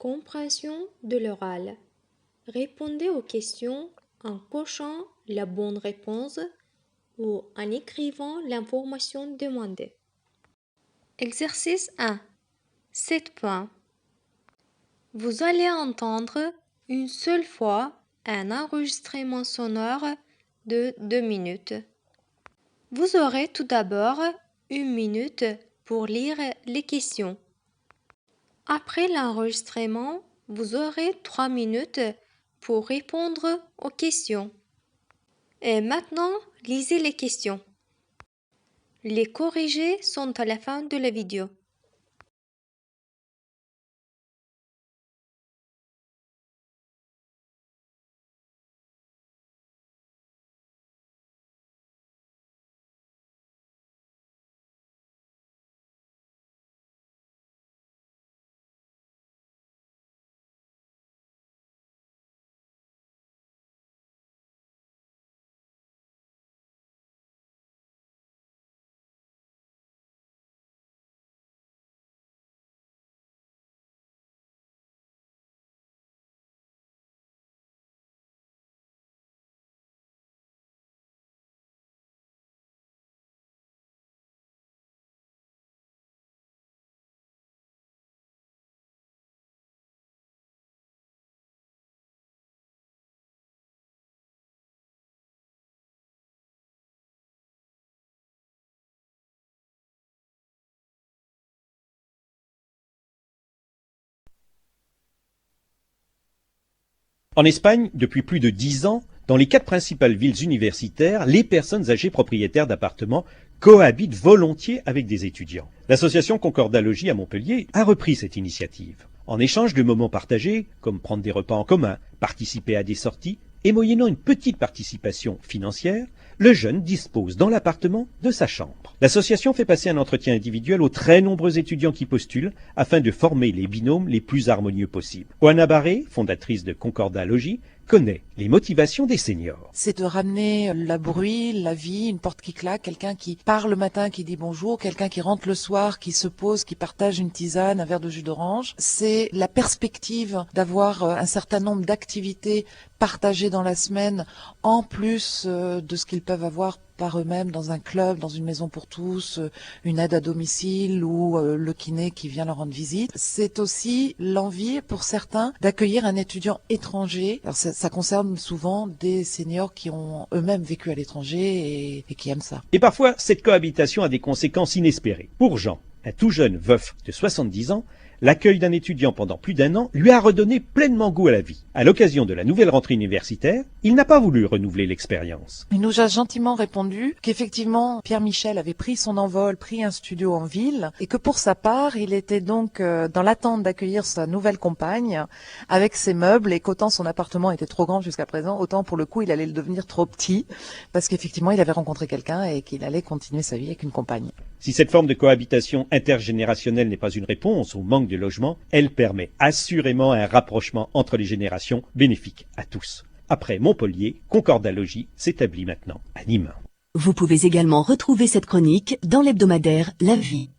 Compréhension de l'oral. Répondez aux questions en cochant la bonne réponse ou en écrivant l'information demandée. Exercice 1. 7 points. Vous allez entendre une seule fois un enregistrement sonore de 2 minutes. Vous aurez tout d'abord 1 minute pour lire les questions. Après l'enregistrement, vous aurez 3 minutes pour répondre aux questions. Et maintenant, lisez les questions. Les corrigés sont à la fin de la vidéo. En Espagne, depuis plus de 10 ans, dans les 4 principales villes universitaires, les personnes âgées propriétaires d'appartements cohabitent volontiers avec des étudiants. L'association Concordat Logis à Montpellier a repris cette initiative. En échange de moments partagés, comme prendre des repas en commun, participer à des sorties, et moyennant une petite participation financière, le jeune dispose dans l'appartement de sa chambre. L'association fait passer un entretien individuel aux très nombreux étudiants qui postulent afin de former les binômes les plus harmonieux possibles. Oana Barré, fondatrice de Concordat Logis, connaît les motivations des seniors. C'est de ramener le bruit, la vie, une porte qui claque, quelqu'un qui part le matin, qui dit bonjour, quelqu'un qui rentre le soir, qui se pose, qui partage une tisane, un verre de jus d'orange. C'est la perspective d'avoir un certain nombre d'activités partagées dans la semaine, en plus de ce qu'ils peuvent avoir par eux-mêmes dans un club, dans une maison pour tous, une aide à domicile ou le kiné qui vient leur rendre visite. C'est aussi l'envie pour certains d'accueillir un étudiant étranger. Alors ça concerne souvent des seniors qui ont eux-mêmes vécu à l'étranger et qui aiment ça. Et parfois, cette cohabitation a des conséquences inespérées. Pour Jean, un tout jeune veuf de 70 ans, l'accueil d'un étudiant pendant plus d'1 an lui a redonné pleinement goût à la vie. À l'occasion de la nouvelle rentrée universitaire, il n'a pas voulu renouveler l'expérience. Il nous a gentiment répondu qu'effectivement, Pierre-Michel avait pris son envol, pris un studio en ville, et que pour sa part, il était donc dans l'attente d'accueillir sa nouvelle compagne avec ses meubles, et qu'autant son appartement était trop grand jusqu'à présent, autant pour le coup, il allait le devenir trop petit, parce qu'effectivement, il avait rencontré quelqu'un et qu'il allait continuer sa vie avec une compagne. Si cette forme de cohabitation intergénérationnelle n'est pas une réponse au manque de logement, elle permet assurément un rapprochement entre les générations bénéfique à tous. Après Montpellier, Concordat Logis s'établit maintenant à Nîmes. Vous pouvez également retrouver cette chronique dans l'hebdomadaire La Vie.